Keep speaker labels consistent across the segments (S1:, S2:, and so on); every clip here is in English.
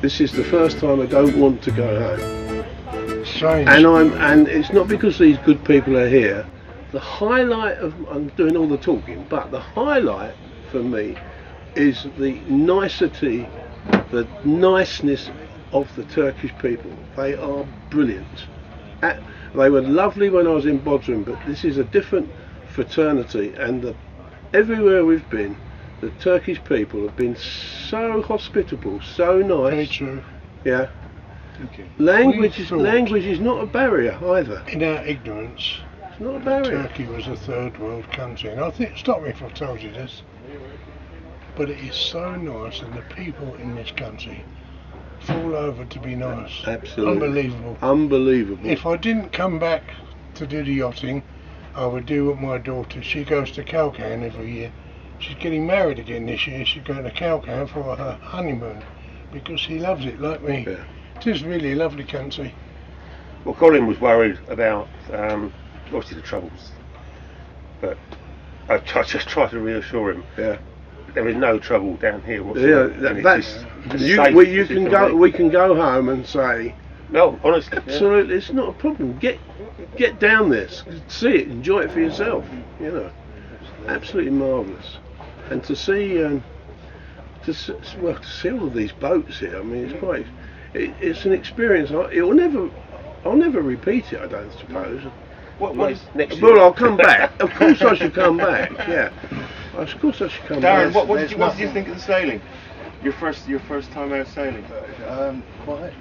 S1: this is the first time I don't want to go home.
S2: Strange.
S1: And it's not because these good people are here. The highlight of, I'm doing all the talking, but the highlight for me is the nicety, the niceness of the Turkish people. They are brilliant. They were lovely when I was in Bodrum, but this is a different fraternity, and everywhere we've been, the Turkish people have been so hospitable, so nice.
S2: Very true.
S1: Yeah.
S2: Okay.
S1: Language is not a barrier either.
S2: In our ignorance,
S1: It's not a barrier.
S2: Turkey was a third world country, and I think, stop me if I've told you this, but it is so nice, and the people in this country fall over to be nice.
S1: Absolutely.
S2: Unbelievable.
S1: Unbelievable.
S2: If I didn't come back to do the yachting, I would do what my daughter, she goes to Kalkan every year. She's getting married again this year. She's going to Kalkan for her honeymoon because she loves it like me.
S1: Yeah.
S2: It is really a lovely country.
S3: Well, Colin was worried about obviously the troubles, but I just tried to reassure him.
S1: Yeah.
S3: There is no trouble down here whatsoever.
S1: Yeah,
S3: and
S1: that's
S3: it's
S1: you.
S3: safe
S1: We
S3: for
S1: can go.
S3: me.
S1: We can go home and say,
S3: No, honestly.
S1: absolutely, it's not a problem. Get down there, see it, enjoy it for yourself. You know, absolutely marvellous. And to see, to see all of these boats here. I mean, it's quite. It's an experience. I'll never repeat it. I don't suppose.
S3: What is next year?
S1: Well, I'll come back. Of course, I should come back. Yeah. Of course, I should come
S3: Darren,
S1: back.
S3: what did you think of the sailing? Your first time out sailing?
S4: Quite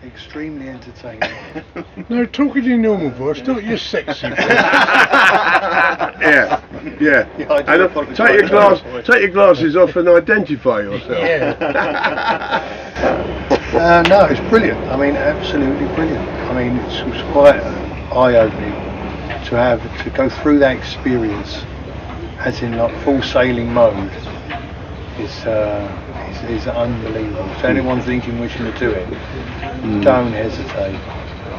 S4: extremely entertaining.
S2: No, talking in normal voice, not your sexy voice.
S1: Yeah.
S4: I do apologise.
S1: Take your glasses off and identify yourself.
S2: Yeah.
S4: No, it's brilliant. I mean, absolutely brilliant. I mean, it was quite eye-opening to go through that experience, as in like full sailing mode. Is unbelievable. So anyone thinking wishing to do it, don't hesitate.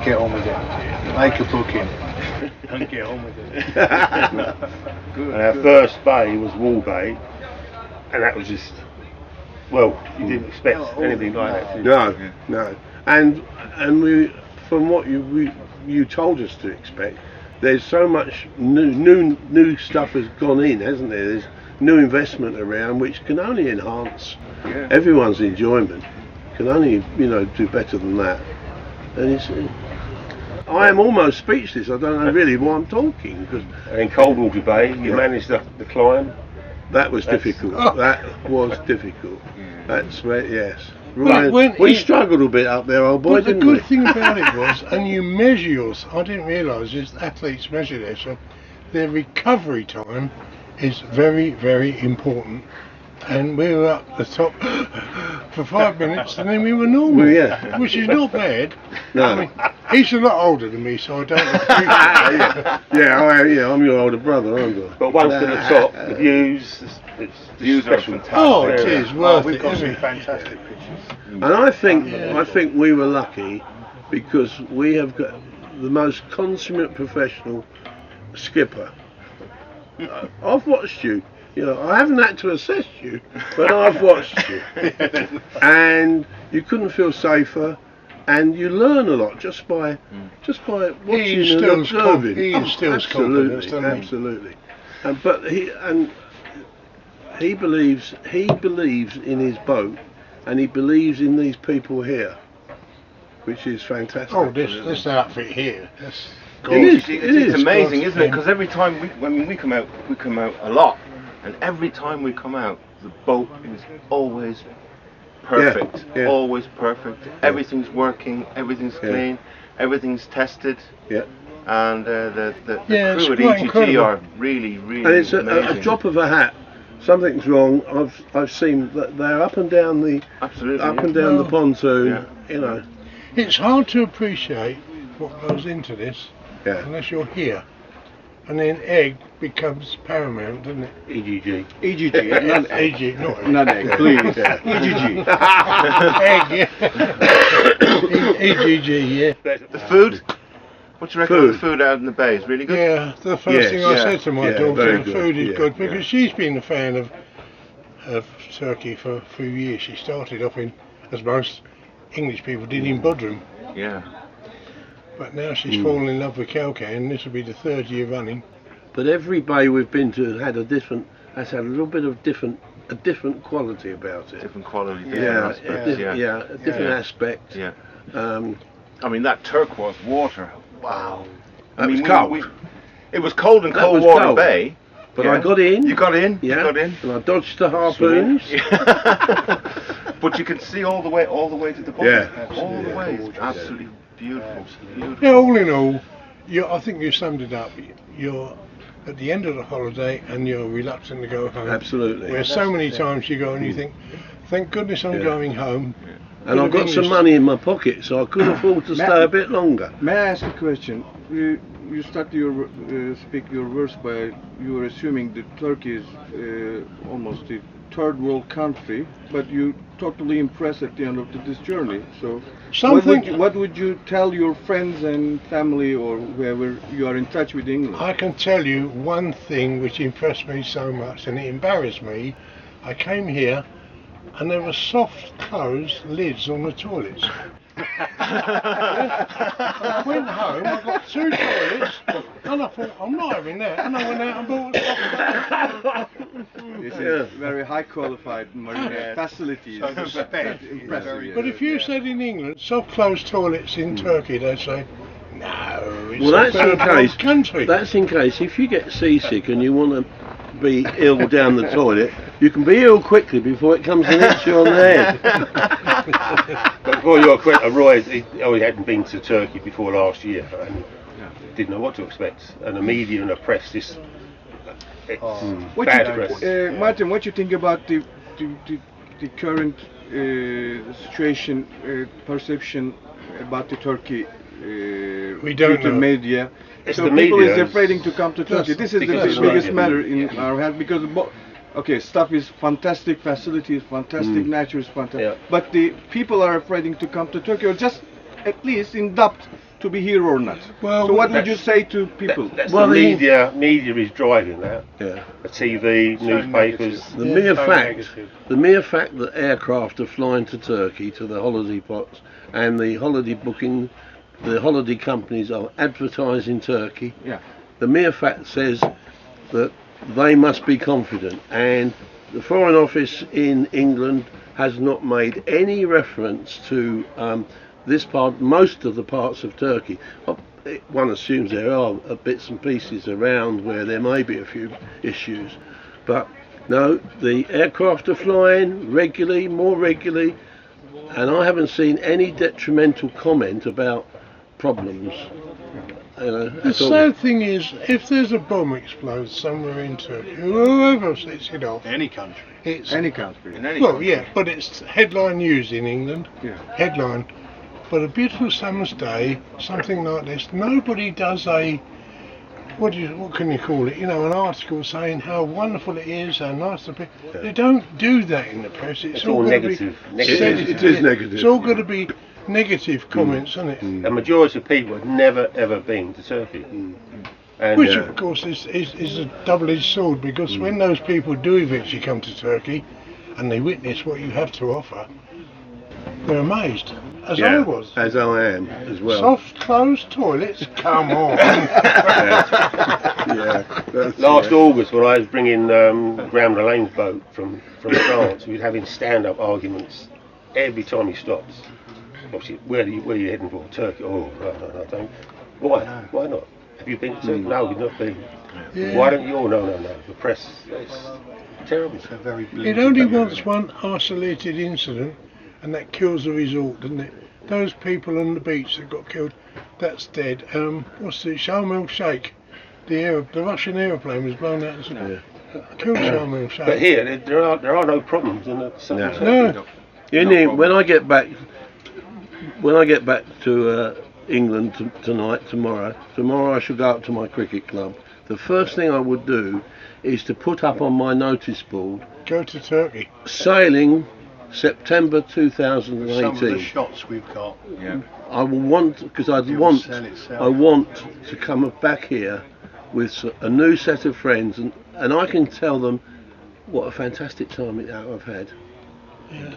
S4: Get on with it. Make a booking and get on with it.
S3: And our first bay was Wall Bay, and that was just, well, you didn't expect anything like that, did you?
S1: No. And we, from what you told us to expect, there's so much new stuff has gone in, hasn't there? There's new investment around which can only enhance everyone's enjoyment. Can only do better than that. And I am almost speechless. I don't know really why I'm talking, because
S3: And in Coldwater Bay, you managed the climb.
S1: that was difficult. That was difficult. That's where, yes.
S2: Well,
S1: Right. We struggled a bit up there, old boy,
S2: But the
S1: didn't
S2: good
S1: we?
S2: thing about it was, and you measure yours, I didn't realise this, athletes measure themselves, their recovery time is very, very important. And we were up the top for 5 minutes and then we were normal,
S1: Well, yeah.
S2: which is not bad.
S1: No.
S2: I mean, he's a lot older than me, so I don't appreciate
S1: I'm your older brother, aren't I?
S3: But once to the top, the views, it's
S4: Views are
S3: special.
S4: fantastic.
S2: Oh, it is worth
S4: We've
S2: it,
S4: got
S2: isn't
S4: some
S2: it?
S4: fantastic pictures.
S1: And I think we were lucky because we have got the most consummate professional skipper. I've watched you. I haven't had to assess you, but I've watched you, and you couldn't feel safer, and you learn a lot just by watching and observing.
S2: He instills confidence, doesn't he?
S1: Absolutely. But he believes in his boat, and he believes in these people here, which is fantastic.
S2: Oh, this outfit here, that's
S1: It
S2: gorgeous.
S1: is.
S3: It's amazing, isn't it? Because every time we come out a lot, and every time we come out, the boat is always perfect,
S1: Yeah.
S3: always perfect. Everything's working, everything's clean, everything's tested.
S1: Yeah.
S3: And the
S2: Yeah, it's
S3: crew at
S2: quite
S3: E.G.G
S2: incredible.
S3: are really, really
S1: And it's
S3: amazing.
S1: a drop of a hat. Something's wrong. I've seen that they're up and down the
S3: Absolutely.
S1: the pontoon.
S3: Yeah.
S2: It's hard to appreciate what goes into this
S1: Yeah.
S2: unless you're here. And then egg becomes paramount, doesn't it?
S3: E.G.G.
S4: E.G.G. None egg.
S2: EG, not egg.
S4: None egg, please. E.G.G.
S2: Egg, yeah. EGG, yeah.
S3: The food? What do you reckon of
S1: Food.
S3: the food out in the bay? Is really good?
S2: Yeah, the first
S1: Yes,
S2: thing I
S1: yeah,
S2: said to my
S1: yeah,
S2: daughter,
S1: very
S2: the
S1: good,
S2: food is
S1: yeah,
S2: good, because
S1: yeah.
S2: she's been a fan of Turkey for a few years. She started off in as most English people did in Bodrum.
S5: Yeah.
S2: But now she's fallen in love with Calcutta, and this will be the 3rd year running.
S1: But every bay we've been to has had a little bit of a different quality about it.
S5: Different quality, different
S1: Yeah,
S5: aspects. Yeah.
S1: a different aspect.
S5: Yeah.
S1: I
S5: mean, that turquoise water. Wow.
S1: It was cold.
S5: It was cold in
S1: That was
S5: Coldwater
S1: cold.
S5: Bay.
S1: But I got in.
S5: You got in?
S1: Yeah.
S5: You got in?
S1: And I dodged the harpoons.
S5: But you can see all the way to the bottom.
S1: Yeah.
S5: All the way. It's absolutely beautiful. Beautiful.
S2: Yeah, all in all, I think you summed it up. You're at the end of the holiday and you're reluctant to go home.
S1: Absolutely.
S2: Where so many times you go and you think, thank goodness I'm going home.
S1: And I've got some money in my pocket, so I could afford to stay a bit longer.
S6: May I ask a question? You start your speak your verse by you are assuming that Turkey is almost a third world country, but you totally impressed at the end of this journey. So, what would you tell your friends and family or whoever you are in touch with England?
S2: I can tell you one thing which impressed me so much, and it embarrassed me. I came here, and there were soft closed lids on the toilets. I went home, I got 2 toilets, and I thought, I'm not having that, and I went out and bought soft closed.
S6: This is very high qualified marine facilities.
S2: But if you said in England, soft closed toilets in Turkey, they'd say, no, it's
S1: Well, that's
S2: a
S1: in case.
S2: country.
S1: That's in case if you get seasick and you want to be ill down the toilet, you can be ill quickly before it comes and hits you on the head.
S3: But before you got quit, Roy, he hadn't been to Turkey before last year and didn't know what to expect. And the media and the press just bad press.
S6: Martin, what do you think about the current situation, perception about the Turkey?
S2: We don't know.
S6: Media.
S3: It's
S6: so
S3: the
S6: people
S3: media
S6: is afraid to come to Turkey. This is the biggest matter in our head because stuff is fantastic, facilities fantastic, nature is fantastic, but the people are afraid to come to Turkey or just at least in doubt to be here or not.
S2: Well,
S6: so what would you say to people?
S3: The media is driving that.
S1: Yeah.
S3: The TV, newspapers.
S1: The mere fact that aircraft are flying to Turkey to the holiday pots and the holiday booking, the holiday companies are advertising Turkey.
S6: Yeah.
S1: The mere fact says that they must be confident, and the Foreign Office in England has not made any reference to most of the parts of Turkey. One assumes there are bits and pieces around where there may be a few issues, but no, the aircraft are flying regularly, more regularly, and I haven't seen any detrimental comment about problems.
S2: The sad thing is, if there's a bomb explodes somewhere in Turkey, whoever sets it off,
S4: Any country.
S2: it's
S6: Any country.
S2: but it's headline news in England.
S6: Yeah.
S2: Headline. But a beautiful summer's day, something like this, nobody does what can you call it? An article saying how wonderful it is, how nice the people. They don't do that in the press. It's all
S3: negative.
S1: It is negative.
S2: It's all got to be negative comments, isn't it?
S3: The majority of people have never ever been to Turkey. And,
S2: Which of course is a double-edged sword, because when those people do eventually come to Turkey and they witness what you have to offer, they're amazed, as I was.
S1: As I am as well.
S2: Soft closed toilets? Come on.
S3: Last August, when I was bringing Graham Lane's boat from France, we were having stand-up arguments every time he stopped. Obviously, where are you heading for? Turkey? Oh, no, don't. Why? Why not? Have you been to Turkey? No, we've not been.
S2: Yeah.
S3: Why don't you? Oh, no. The press. It's terrible.
S4: It's a very
S2: It only wants one isolated incident, and that kills the resort, doesn't it? Those people on the beach that got killed, that's dead. What's the Sharm el Sheikh? The Russian airplane was blown out. Killed Sharm el Sheikh.
S3: But here, there are no problems in the
S2: No.
S1: When I get back to England tomorrow I shall go up to my cricket club. The first thing I would do is to put up on my notice board,
S2: Go to Turkey.
S1: sailing September
S4: Some of the
S1: 2018.
S4: shots we've got.
S6: Yeah.
S1: I will want, because I
S4: It'll sell itself.
S1: want to come back here with a new set of friends, and I can tell them what a fantastic time I've had.
S2: Yeah.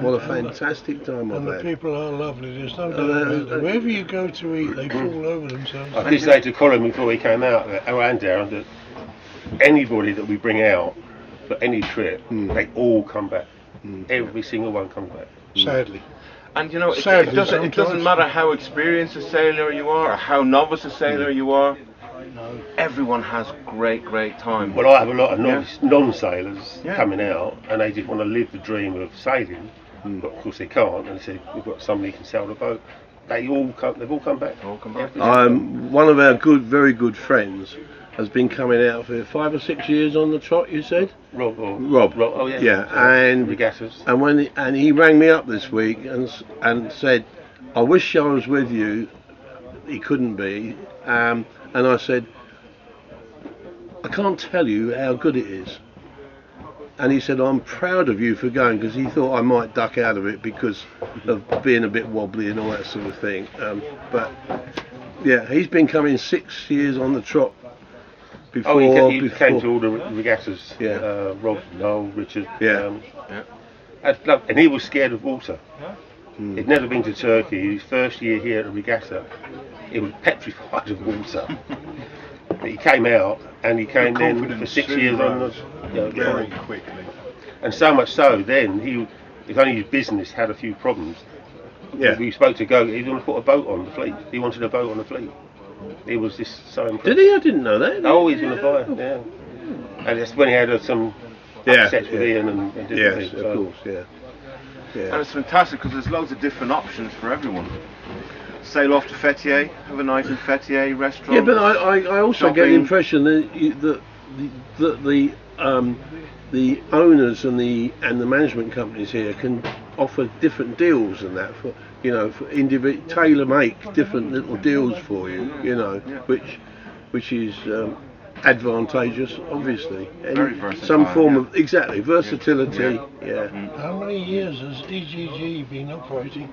S1: What a fantastic time I've
S2: And the
S1: had.
S2: people are lovely, there's no doubt about that. Wherever you go to eat, they fall over themselves.
S3: I did say to Colin before he came out, and Darren, that anybody that we bring out for any trip, they all come back. Every single one comes back.
S2: Sadly.
S5: And you know,
S2: Sadly,
S5: it doesn't
S2: sometimes.
S5: matter how experienced a sailor you are, or how novice a sailor you are. Everyone has great time.
S3: Well, I have a lot of non-sailors
S5: Yeah.
S3: coming out, and they just want to live the dream of sailing, but of course they can't. And they say, we've got somebody who can sail the boat. They've all come back.
S5: All come back.
S1: One of our very good friends has been coming out for 5 or 6 years on the trot. You said
S3: Rob.
S1: Rob.
S3: Oh yeah.
S1: Yeah, and
S3: regattas.
S1: and he rang me up this week and said, I wish I was with you. He couldn't be, and I said, I can't tell you how good it is. And he said, I'm proud of you for going, because he thought I might duck out of it because of being a bit wobbly and all that sort of thing. But yeah, he's been coming 6 years on the trot. Before,
S3: he came to all the regattas.
S1: Yeah.
S3: Rob, Noel, Richard.
S1: Yeah.
S3: And he was scared of water. He'd never been to Turkey. His first year here at a regatta, he was petrified of water. But he came out, and he came in for 6 years on the
S4: very quickly.
S3: And so much so, then if only his business had a few problems.
S1: Yeah.
S3: We spoke to Go. He wanted to put a boat on the fleet. He wanted a boat on the fleet. He was just so impressed.
S1: Did he? I didn't know that.
S3: Oh, he's going to buy it. Yeah. And that's when he had some upsets with Ian and different
S1: Yes,
S3: things.
S1: of course. Yeah.
S5: And it's fantastic because there's loads of different options for everyone. Sail off to Fethiye, have a night in Fethiye restaurant.
S1: Yeah, but I also get the
S5: shopping.
S1: impression that the owners and the management companies here can offer different deals and that for tailor make different little deals for you, which is advantageous, obviously. And
S5: Very versatile,
S1: some form
S5: yeah.
S1: of versatility. Yeah.
S2: How many years has E.G.G been operating?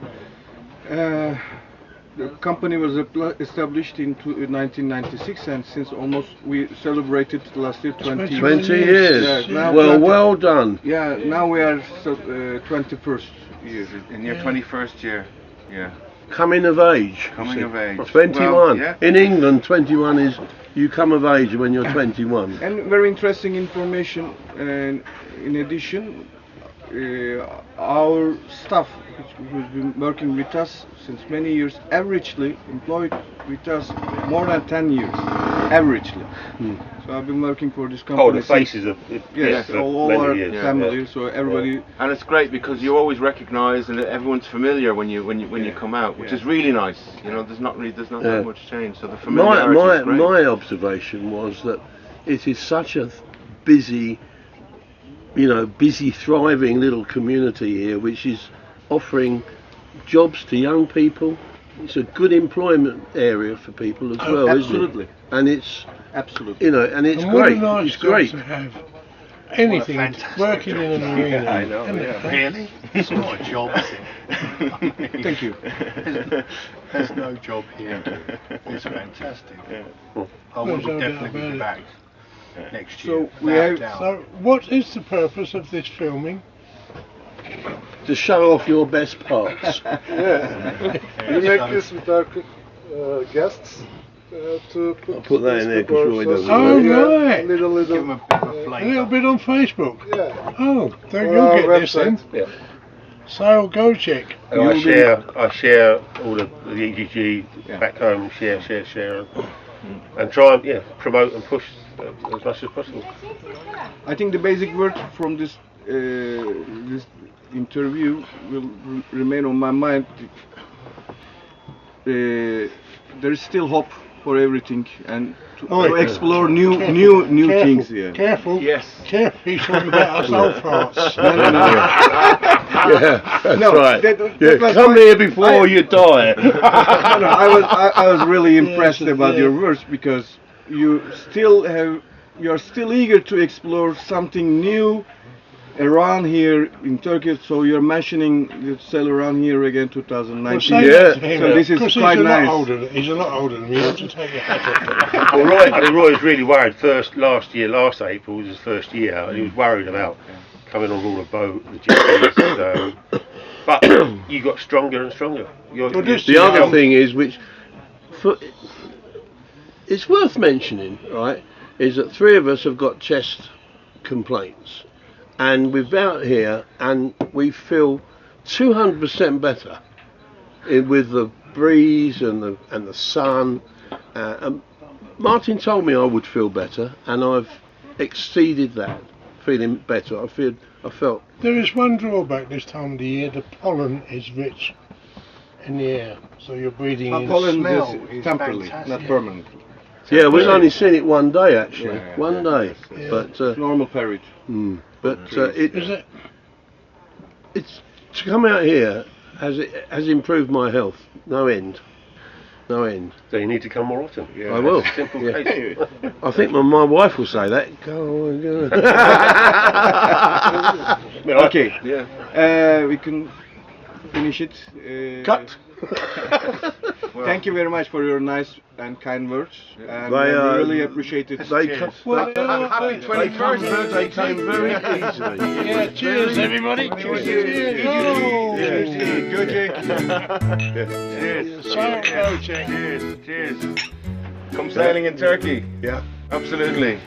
S6: The company was established in 1996, and since almost we celebrated last year 20
S1: 20 years.
S6: Yeah, now
S1: Well,
S6: 20
S1: well done.
S6: Yeah, now we are 21st year.
S5: In your 21st year. Yeah.
S1: Coming of age.
S5: Coming of age.
S1: 21.
S5: Well, yeah.
S1: In England, 21 is you come of age when you're 21.
S6: And very interesting information. And in addition, our staff, who's been working with us since many years, averagely employed with us more than 10 years. Averagely. So I've been working for this company.
S3: Oh, the faces of
S6: Yes,
S3: for
S6: all
S3: many
S6: our
S3: years.
S6: family. So everybody.
S5: And it's great because you always recognise and everyone's familiar when you come out, which is really nice. There's not that much change. So the familiarity is great.
S1: My observation was that it is such a busy, thriving little community here, which is offering jobs to young people. It's a good employment area for people as well,
S6: absolutely.
S1: isn't it? And it's
S6: Absolutely.
S1: and it's
S2: And what
S1: great.
S2: a nice
S1: It's
S2: job
S1: great.
S2: to have anything working in an arena.
S4: Yeah, I know,
S2: Isn't it?
S4: yeah. Really? It's not a job, is it?
S6: Thank you.
S4: There's no job here. It's fantastic. I
S2: There's
S4: will
S2: no doubt
S4: definitely be
S2: about
S4: back next year.
S6: So we
S4: without
S6: have-
S4: doubt.
S2: So, what is the purpose of this filming?
S1: To show off your best parts.
S7: We make this with our guests to
S1: I'll put that in there because
S7: Facebook
S1: Roy
S7: or
S1: doesn't
S7: social
S2: know.
S7: media,
S2: Oh, right.
S7: Little,
S4: Give them a bit of a
S2: A little
S4: flavour.
S2: bit on Facebook.
S7: yeah.
S2: Oh, then
S7: On
S2: you'll
S7: our
S2: get this then.
S7: website.
S2: So go check.
S3: And I share all the E.G.G back home, share, and try and promote and push as much as possible.
S6: I think the basic word from this interview will remain on my mind. There is still hope for everything, and to explore new
S2: Careful,
S6: things. Yeah.
S2: Careful.
S5: Yes.
S2: Careful. He's talking about us old farts.
S1: Yeah, that's
S6: No,
S1: right.
S6: that was
S1: Come
S6: my-
S1: here before you die.
S6: I was really impressed
S2: Yes,
S6: about
S2: yeah.
S6: your verse because you're still eager to explore something new around here in Turkey. So you're mentioning you sail around here again 2019.
S2: Well, say
S1: Yeah.
S2: that to him,
S6: So this is
S2: 'cause
S6: quite
S2: he's
S6: nice.
S2: He's a lot older than me. You have to take your hat off.
S3: Well, Roy was really worried. Last April was his first year, and he was worried about coming on board a boat, the jetties, but you got stronger and stronger.
S1: The other thing is, which it's worth mentioning, right, is that 3 of us have got chest complaints, and we've been out here and we feel 200% better with the breeze and the sun. Martin told me I would feel better, and I've exceeded that, feeling better. I felt.
S2: There is one drawback this time of the year: the pollen is rich in the air, so you're breathing in
S6: pollen
S2: smell.
S6: is temporarily, not permanent.
S1: Yeah, we've only seen it one day actually, one day.
S2: Yeah.
S1: But
S6: Normal period.
S1: It's to come out here has improved my health, no end. So
S3: you need to come more often.
S1: I will.
S3: Simple
S1: Yeah.
S3: case.
S1: I think my wife will say that. Go on, go on.
S6: Okay.
S5: Yeah.
S6: We can finish it.
S1: Cut.
S6: Thank you very much for your nice and kind words. And
S1: They,
S6: we really appreciate it.
S1: They
S6: Cheers.
S1: come,
S5: Happy 21st.
S1: they came very easily.
S2: Yeah, cheers everybody. Cheers.
S5: Cheers. Come sailing in Turkey.
S1: Yeah.
S5: Absolutely.